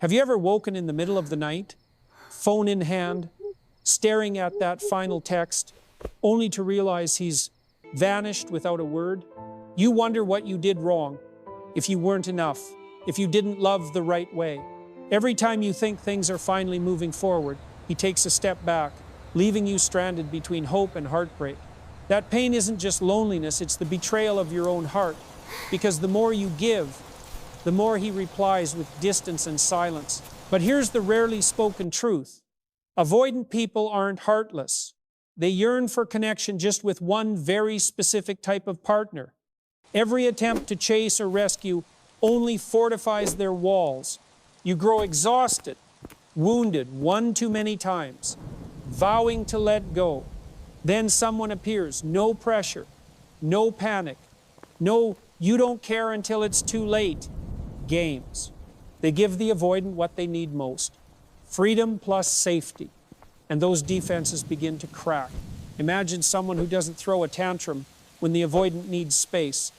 Have you ever woken in the middle of the night, phone in hand, staring at that final text, only to realize he's vanished without a word? You wonder what you did wrong, if you weren't enough, if you didn't love the right way. Every time you think things are finally moving forward, he takes a step back, leaving you stranded between hope and heartbreak. That pain isn't just loneliness, it's the betrayal of your own heart. Because the more you give, the more he replies with distance and silence. But here's the rarely spoken truth. Avoidant people aren't heartless. They yearn for connection just with one very specific type of partner. Every attempt to chase or rescue only fortifies their walls. You grow exhausted, wounded one too many times, vowing to let go. Then someone appears, no pressure, no panic, no you don't care until it's too late games. They give the avoidant what they need most, freedom plus safety, and those defenses begin to crack. Imagine someone who doesn't throw a tantrum when the avoidant needs space,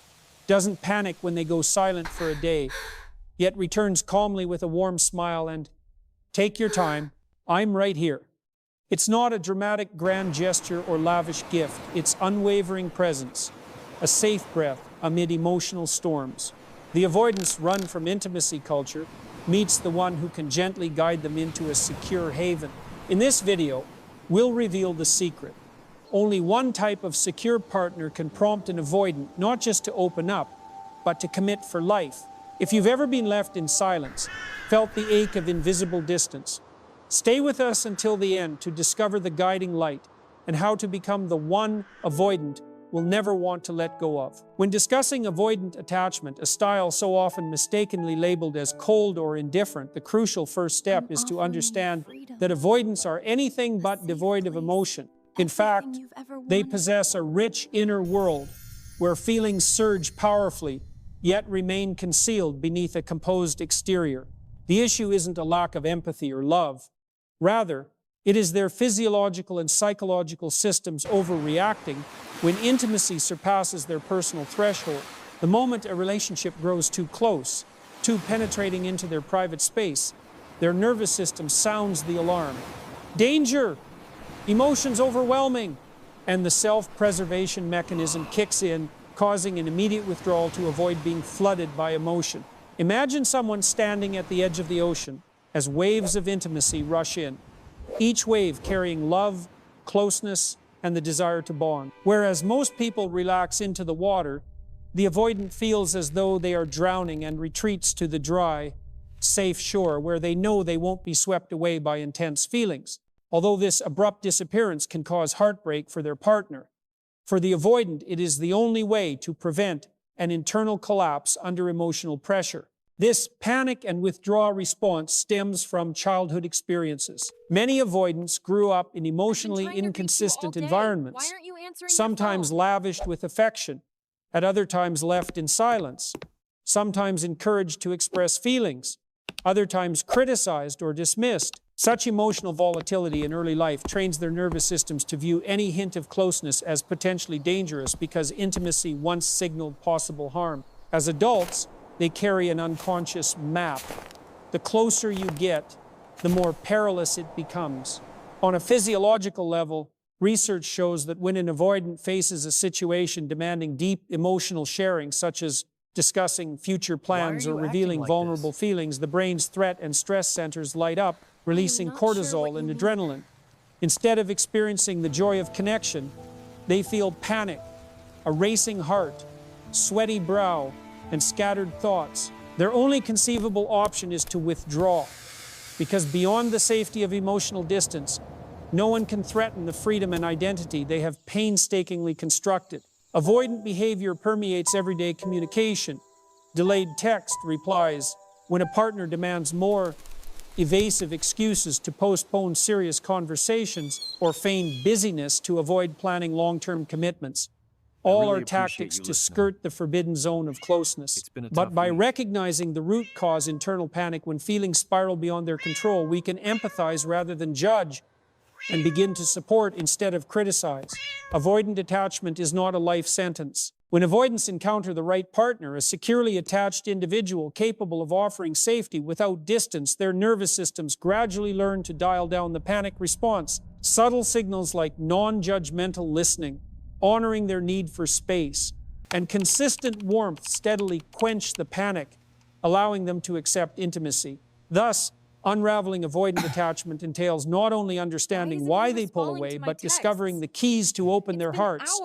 doesn't panic when they go silent for a day, yet returns calmly with a warm smile and, "Take your time, I'm right here." It's not a dramatic grand gesture or lavish gift, it's unwavering presence, a safe breath amid emotional storms. The avoidants run from intimacy culture, meets the one who can gently guide them into a secure haven. In this video, we'll reveal the secret. Only one type of secure partner can prompt an avoidant not just to open up, but to commit for life. If you've ever been left in silence, felt the ache of invisible distance, stay with us until the end to discover the guiding light and how to become the one avoidant will never want to let go of. When discussing avoidant attachment, a style so often mistakenly labeled as cold or indifferent, the crucial first step is to understand that avoidants are anything but devoid of emotion. In fact, they possess a rich inner world where feelings surge powerfully, yet remain concealed beneath a composed exterior. The issue isn't a lack of empathy or love. Rather, it is their physiological and psychological systems overreacting when intimacy surpasses their personal threshold. The moment a relationship grows too close, too penetrating into their private space, their nervous system sounds the alarm. Danger! Emotions overwhelming! And the self-preservation mechanism kicks in, causing an immediate withdrawal to avoid being flooded by emotion. Imagine someone standing at the edge of the ocean as waves of intimacy rush in, each wave carrying love, closeness, and the desire to bond. Whereas most people relax into the water, the avoidant feels as though they are drowning and retreats to the dry, safe shore where they know they won't be swept away by intense feelings. Although this abrupt disappearance can cause heartbreak for their partner, for the avoidant, it is the only way to prevent an internal collapse under emotional pressure. This panic and withdrawal response stems from childhood experiences. Many avoidants grew up in emotionally inconsistent environments, sometimes lavished with affection, at other times left in silence, sometimes encouraged to express feelings, other times criticized or dismissed. Such emotional volatility in early life trains their nervous systems to view any hint of closeness as potentially dangerous because intimacy once signaled possible harm. As adults, they carry an unconscious map. The closer you get, the more perilous it becomes. On a physiological level, research shows that when an avoidant faces a situation demanding deep emotional sharing, such as discussing future plans or revealing vulnerable feelings, the brain's threat and stress centers light up, releasing cortisol and adrenaline. Instead of experiencing the joy of connection, they feel panic, a racing heart, sweaty brow, and scattered thoughts. Their only conceivable option is to withdraw, because beyond the safety of emotional distance, no one can threaten the freedom and identity they have painstakingly constructed. Avoidant behavior permeates everyday communication. Delayed text replies when a partner demands more, evasive excuses to postpone serious conversations, or feign busyness to avoid planning long-term commitments. All are tactics to skirt the forbidden zone of closeness. But by recognizing the root cause internal panic when feelings spiral beyond their control, we can empathize rather than judge and begin to support instead of criticize. Avoidant attachment is not a life sentence. When avoidants encounter the right partner, a securely attached individual capable of offering safety without distance, their nervous systems gradually learn to dial down the panic response. Subtle signals like non-judgmental listening, honoring their need for space, and consistent warmth steadily quench the panic, allowing them to accept intimacy. Thus, unraveling avoidant attachment entails not only understanding why they pull away, but discovering the keys to open their hearts,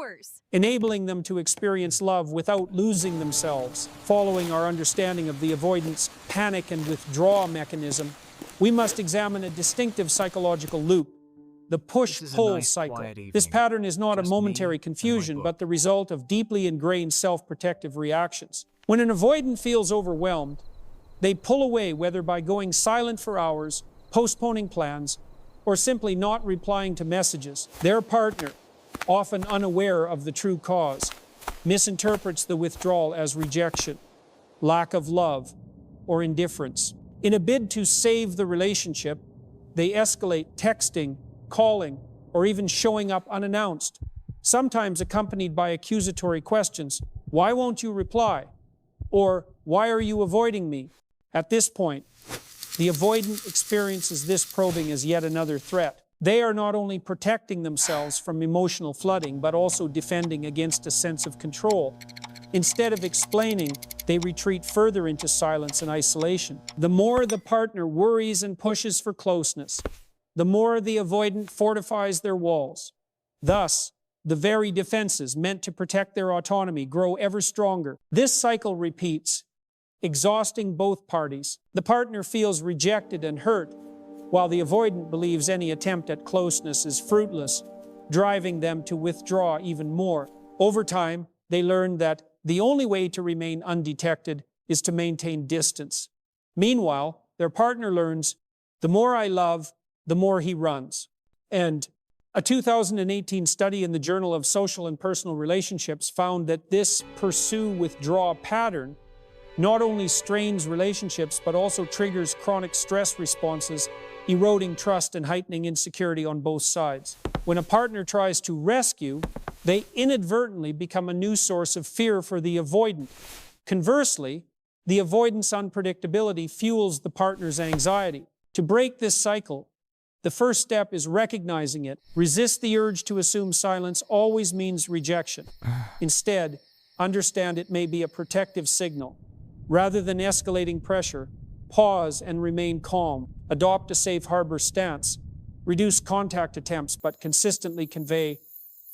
enabling them to experience love without losing themselves. Following our understanding of the avoidance, panic, and withdraw mechanism, we must examine a distinctive psychological loop, the push-pull cycle. This pattern is not a momentary confusion, but the result of deeply ingrained self-protective reactions. When an avoidant feels overwhelmed, they pull away, whether by going silent for hours, postponing plans, or simply not replying to messages. Their partner, often unaware of the true cause, misinterprets the withdrawal as rejection, lack of love, or indifference. In a bid to save the relationship, they escalate texting, calling, or even showing up unannounced, sometimes accompanied by accusatory questions. Why won't you reply? Or, why are you avoiding me? At this point, the avoidant experiences this probing as yet another threat. They are not only protecting themselves from emotional flooding, but also defending against a sense of control. Instead of explaining, they retreat further into silence and isolation. The more the partner worries and pushes for closeness, the more the avoidant fortifies their walls. Thus, the very defenses meant to protect their autonomy grow ever stronger. This cycle repeats, exhausting both parties. The partner feels rejected and hurt, while the avoidant believes any attempt at closeness is fruitless, driving them to withdraw even more. Over time, they learn that the only way to remain undetected is to maintain distance. Meanwhile, their partner learns, the more I love, the more he runs. And a 2018 study in the Journal of Social and Personal Relationships found that this pursue-withdraw pattern not only strains relationships, but also triggers chronic stress responses, eroding trust and heightening insecurity on both sides. When a partner tries to rescue, they inadvertently become a new source of fear for the avoidant. Conversely, the avoidant's unpredictability fuels the partner's anxiety. To break this cycle, the first step is recognizing it. Resist the urge to assume silence always means rejection. Instead, understand it may be a protective signal. Rather than escalating pressure, pause and remain calm. Adopt a safe harbor stance. Reduce contact attempts, but consistently convey,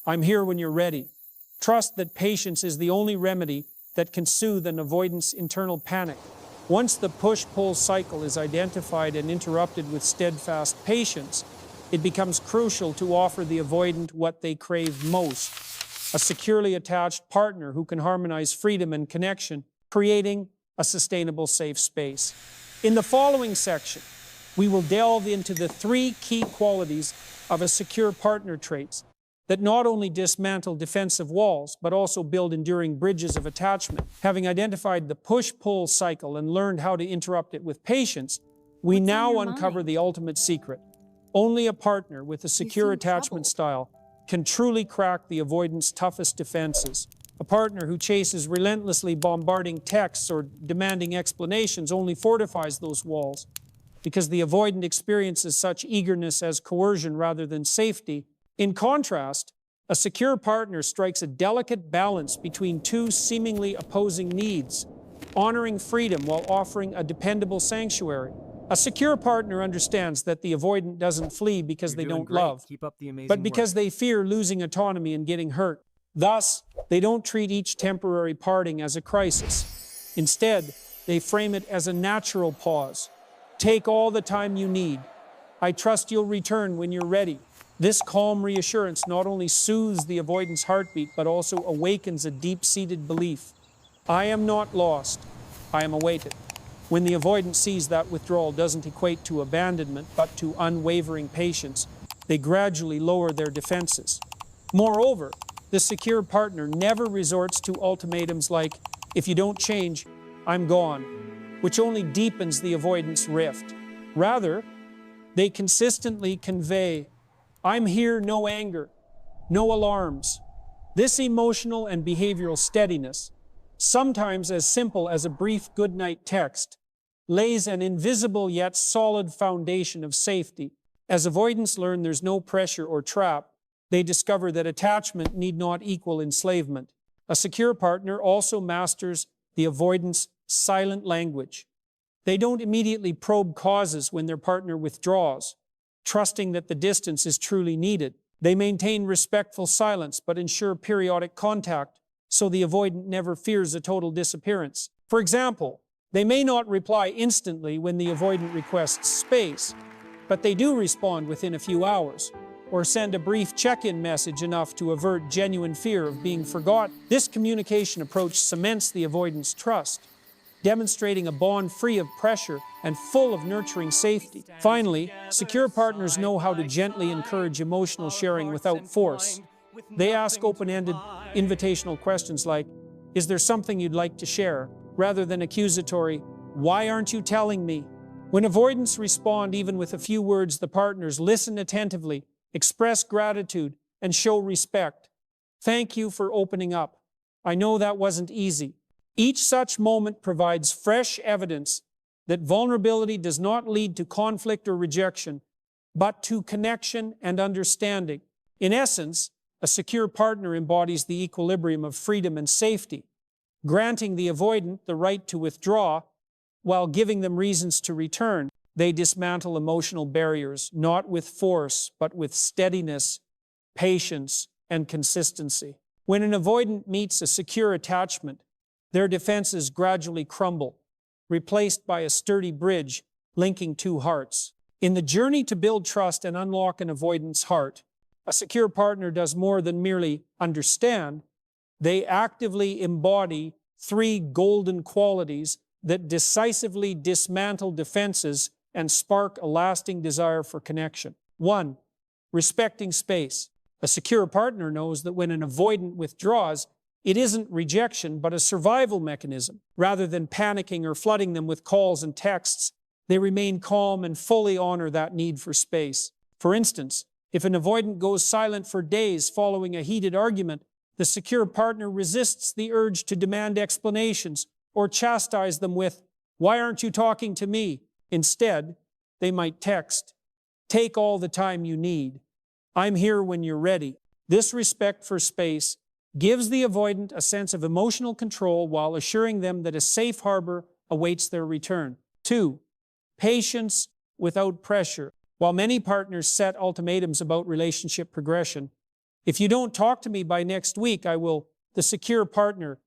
I'm here when you're ready. Trust that patience is the only remedy that can soothe an avoidant's internal panic. Once the push-pull cycle is identified and interrupted with steadfast patience, it becomes crucial to offer the avoidant what they crave most, a securely attached partner who can harmonize freedom and connection, creating a sustainable safe space. In the following section, we will delve into the 3 key qualities of a secure partner traits that not only dismantle defensive walls, but also build enduring bridges of attachment. Having identified the push-pull cycle and learned how to interrupt it with patience, we now uncover the ultimate secret. Only a partner with a secure attachment style can truly crack the avoidant's toughest defenses. A partner who chases relentlessly, bombarding texts or demanding explanations only fortifies those walls, because the avoidant experiences such eagerness as coercion rather than safety. In contrast, a secure partner strikes a delicate balance between 2 seemingly opposing needs, honoring freedom while offering a dependable sanctuary. A secure partner understands that the avoidant doesn't flee because they don't love, but because they fear losing autonomy and getting hurt. Thus, they don't treat each temporary parting as a crisis. Instead, they frame it as a natural pause. Take all the time you need. I trust you'll return when you're ready. This calm reassurance not only soothes the avoidant's heartbeat, but also awakens a deep-seated belief. I am not lost. I am awaited. When the avoidant sees that withdrawal doesn't equate to abandonment, but to unwavering patience, they gradually lower their defenses. Moreover, the secure partner never resorts to ultimatums like, if you don't change, I'm gone, which only deepens the avoidance rift. Rather, they consistently convey, I'm here, no anger, no alarms. This emotional and behavioral steadiness, sometimes as simple as a brief goodnight text, lays an invisible yet solid foundation of safety. As avoidants learn there's no pressure or trap, they discover that attachment need not equal enslavement. A secure partner also masters the avoidance silent language. They don't immediately probe causes when their partner withdraws, trusting that the distance is truly needed. They maintain respectful silence but ensure periodic contact, so the avoidant never fears a total disappearance. For example, they may not reply instantly when the avoidant requests space, but they do respond within a few hours, or send a brief check-in message enough to avert genuine fear of being forgotten. This communication approach cements the avoidant's trust, demonstrating a bond free of pressure and full of nurturing safety. Finally, secure partners know how to gently encourage emotional sharing without force. They ask open-ended, invitational questions like, "Is there something you'd like to share?" rather than accusatory, "Why aren't you telling me?" When avoidants respond even with a few words, the partners listen attentively, express gratitude, and show respect. "Thank you for opening up. I know that wasn't easy." Each such moment provides fresh evidence that vulnerability does not lead to conflict or rejection, but to connection and understanding. In essence, a secure partner embodies the equilibrium of freedom and safety, granting the avoidant the right to withdraw while giving them reasons to return. They dismantle emotional barriers, not with force, but with steadiness, patience, and consistency. When an avoidant meets a secure attachment, their defenses gradually crumble, replaced by a sturdy bridge linking two hearts. In the journey to build trust and unlock an avoidant's heart, a secure partner does more than merely understand. They actively embody three golden qualities that decisively dismantle defenses and spark a lasting desire for connection. 1. Respecting space. A secure partner knows that when an avoidant withdraws, it isn't rejection, but a survival mechanism. Rather than panicking or flooding them with calls and texts, they remain calm and fully honor that need for space. For instance, if an avoidant goes silent for days following a heated argument, the secure partner resists the urge to demand explanations or chastise them with, "Why aren't you talking to me?" Instead, they might text, "Take all the time you need. I'm here when you're ready." This respect for space gives the avoidant a sense of emotional control while assuring them that a safe harbor awaits their return. 2. Patience without pressure. While many partners set ultimatums about relationship progression, "If you don't talk to me by next week, I will," the secure partner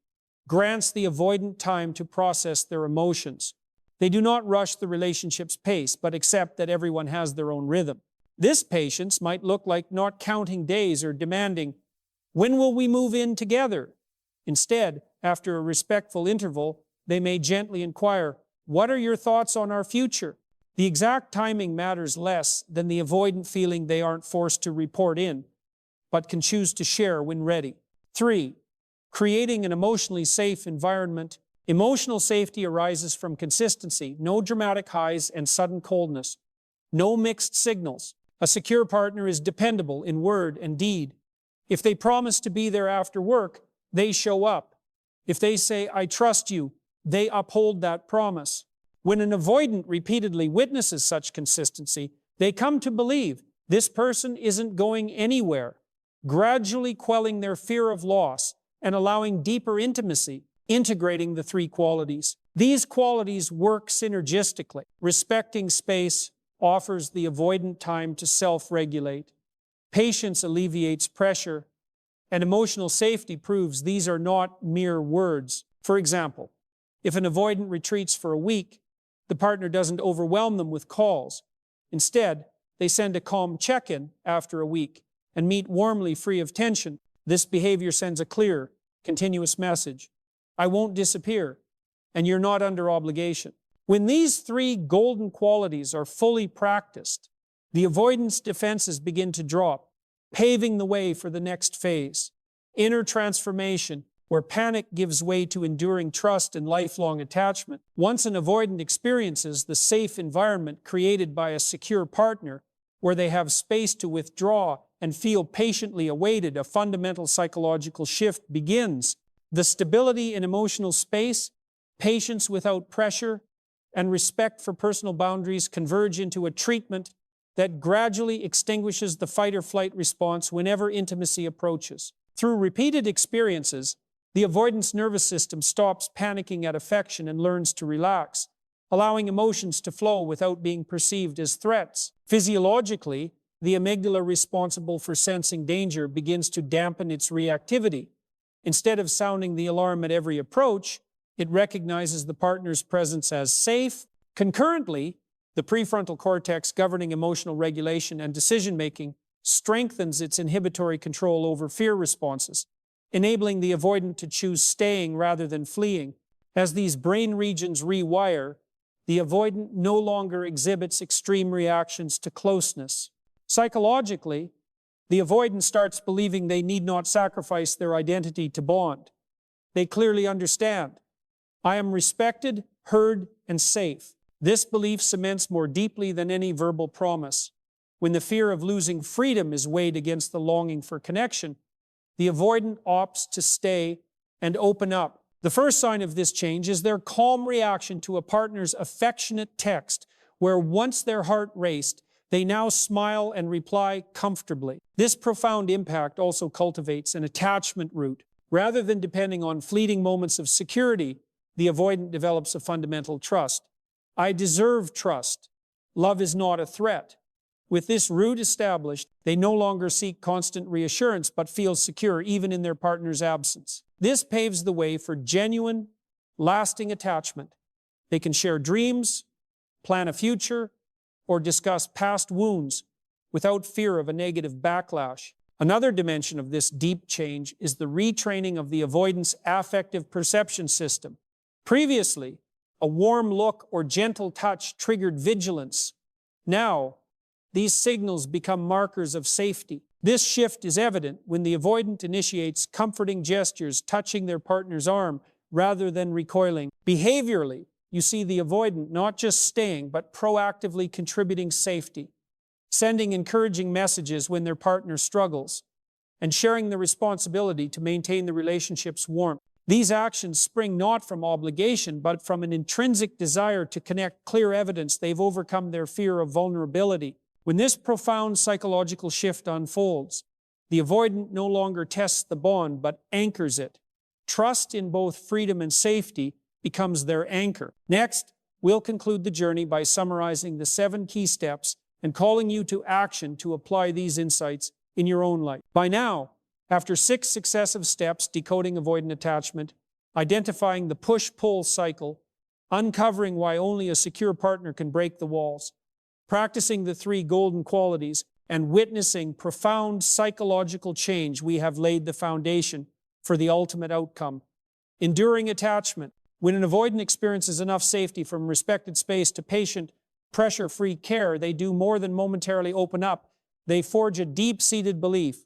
grants the avoidant time to process their emotions. They do not rush the relationship's pace, but accept that everyone has their own rhythm. This patience might look like not counting days or demanding, "When will we move in together?" Instead, after a respectful interval, they may gently inquire, "What are your thoughts on our future?" The exact timing matters less than the avoidant feeling they aren't forced to report in, but can choose to share when ready. 3. Creating an emotionally safe environment. Emotional safety arises from consistency, no dramatic highs and sudden coldness, no mixed signals. A secure partner is dependable in word and deed. If they promise to be there after work, they show up. If they say, "I trust you," they uphold that promise. When an avoidant repeatedly witnesses such consistency, they come to believe this person isn't going anywhere, gradually quelling their fear of loss and allowing deeper intimacy, integrating the three qualities. These qualities work synergistically. Respecting space offers the avoidant time to self-regulate. Patience alleviates pressure, and emotional safety proves these are not mere words. For example, if an avoidant retreats for a week, the partner doesn't overwhelm them with calls. Instead, they send a calm check-in after a week and meet warmly, free of tension. This behavior sends a clear, continuous message: "I won't disappear, and you're not under obligation." When these three golden qualities are fully practiced, the avoidance defenses begin to drop, paving the way for the next phase: inner transformation, where panic gives way to enduring trust and lifelong attachment. Once an avoidant experiences the safe environment created by a secure partner, where they have space to withdraw and feel patiently awaited, a fundamental psychological shift begins. The stability in emotional space, patience without pressure, and respect for personal boundaries converge into a treatment that gradually extinguishes the fight-or-flight response whenever intimacy approaches. Through repeated experiences, the avoidance nervous system stops panicking at affection and learns to relax, allowing emotions to flow without being perceived as threats. Physiologically, the amygdala responsible for sensing danger begins to dampen its reactivity. Instead of sounding the alarm at every approach, it recognizes the partner's presence as safe. Concurrently, the prefrontal cortex governing emotional regulation and decision-making strengthens its inhibitory control over fear responses, enabling the avoidant to choose staying rather than fleeing. As these brain regions rewire, the avoidant no longer exhibits extreme reactions to closeness. Psychologically, the avoidant starts believing they need not sacrifice their identity to bond. They clearly understand, I am respected, heard, and safe. This belief cements more deeply than any verbal promise. When the fear of losing freedom is weighed against the longing for connection, the avoidant opts to stay and open up. The first sign of this change is their calm reaction to a partner's affectionate text, where once their heart raced, they now smile and reply comfortably. This profound impact also cultivates an attachment root. Rather than depending on fleeting moments of security, the avoidant develops a fundamental trust. I deserve trust. Love is not a threat. With this root established, they no longer seek constant reassurance but feel secure even in their partner's absence. This paves the way for genuine, lasting attachment. They can share dreams, plan a future, or discuss past wounds without fear of a negative backlash. Another dimension of this deep change is the retraining of the avoidance affective perception system. Previously, a warm look or gentle touch triggered vigilance. Now, these signals become markers of safety. This shift is evident when the avoidant initiates comforting gestures, touching their partner's arm rather than recoiling. Behaviorally, you see the avoidant not just staying, but proactively contributing safety, sending encouraging messages when their partner struggles, and sharing the responsibility to maintain the relationship's warmth. These actions spring not from obligation, but from an intrinsic desire to connect, clear evidence they've overcome their fear of vulnerability. When this profound psychological shift unfolds, the avoidant no longer tests the bond, but anchors it. Trust in both freedom and safety becomes their anchor. Next, we'll conclude the journey by summarizing the 7 key steps and calling you to action to apply these insights in your own life. By now, after 6 successive steps, decoding avoidant attachment, identifying the push-pull cycle, uncovering why only a secure partner can break the walls, practicing the 3 golden qualities, and witnessing profound psychological change, we have laid the foundation for the ultimate outcome. Enduring attachment. When an avoidant experiences enough safety from respected space to patient, pressure-free care, they do more than momentarily open up. They forge a deep-seated belief.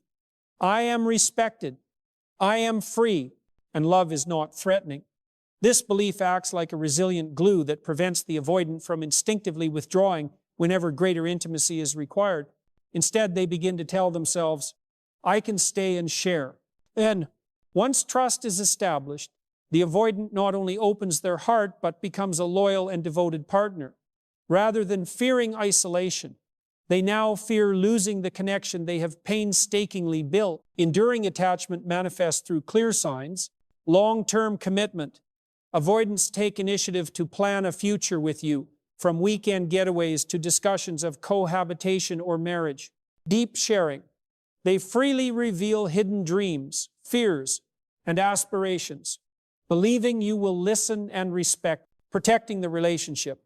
I am respected, I am free, and love is not threatening. This belief acts like a resilient glue that prevents the avoidant from instinctively withdrawing whenever greater intimacy is required. Instead, they begin to tell themselves, I can stay and share. Then, once trust is established, the avoidant not only opens their heart, but becomes a loyal and devoted partner. Rather than fearing isolation, they now fear losing the connection they have painstakingly built. Enduring attachment manifests through clear signs, long-term commitment. Avoidants take initiative to plan a future with you, from weekend getaways to discussions of cohabitation or marriage. Deep sharing. They freely reveal hidden dreams, fears, and aspirations, believing you will listen and respect, protecting the relationship.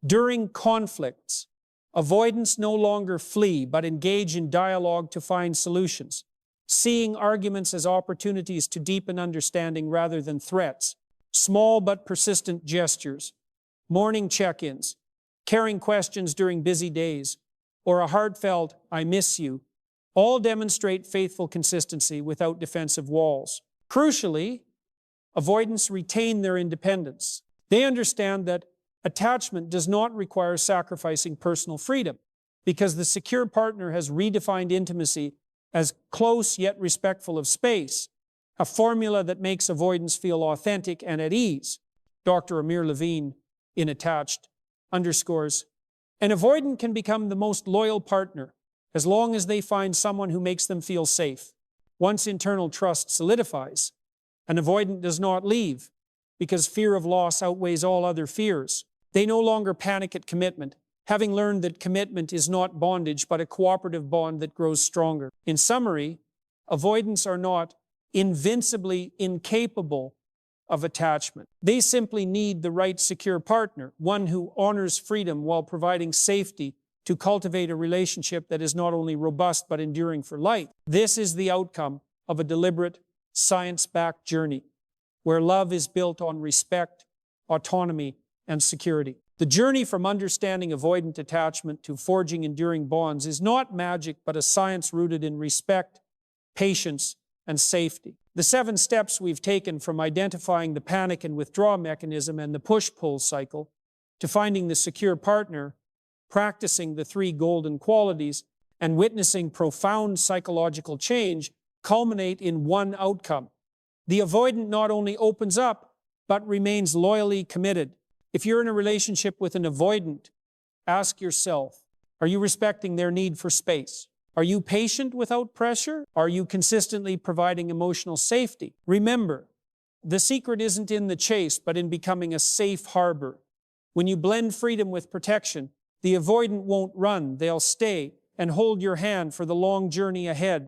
During conflicts, avoidants no longer flee, but engage in dialogue to find solutions, seeing arguments as opportunities to deepen understanding rather than threats. Small but persistent gestures, morning check-ins, caring questions during busy days, or a heartfelt, I miss you, all demonstrate faithful consistency without defensive walls. Crucially, avoidants retain their independence. They understand that attachment does not require sacrificing personal freedom, because the secure partner has redefined intimacy as close yet respectful of space, a formula that makes avoidance feel authentic and at ease. Dr. Amir Levine, in Attached, underscores, an avoidant can become the most loyal partner as long as they find someone who makes them feel safe. Once internal trust solidifies, an avoidant does not leave because fear of loss outweighs all other fears. They no longer panic at commitment, having learned that commitment is not bondage but a cooperative bond that grows stronger. In summary, avoidants are not invincibly incapable of attachment. They simply need the right secure partner, one who honors freedom while providing safety to cultivate a relationship that is not only robust but enduring for life. This is the outcome of a deliberate, science-backed journey where love is built on respect, autonomy, and security. The journey from understanding avoidant attachment to forging enduring bonds is not magic but a science rooted in respect, patience, and safety. The 7 steps we've taken from identifying the panic and withdraw mechanism and the push-pull cycle to finding the secure partner, practicing the 3 golden qualities, and witnessing profound psychological change culminate in one outcome. The avoidant not only opens up, but remains loyally committed. If you're in a relationship with an avoidant, ask yourself, are you respecting their need for space? Are you patient without pressure? Are you consistently providing emotional safety? Remember, the secret isn't in the chase, but in becoming a safe harbor. When you blend freedom with protection, the avoidant won't run, they'll stay and hold your hand for the long journey ahead.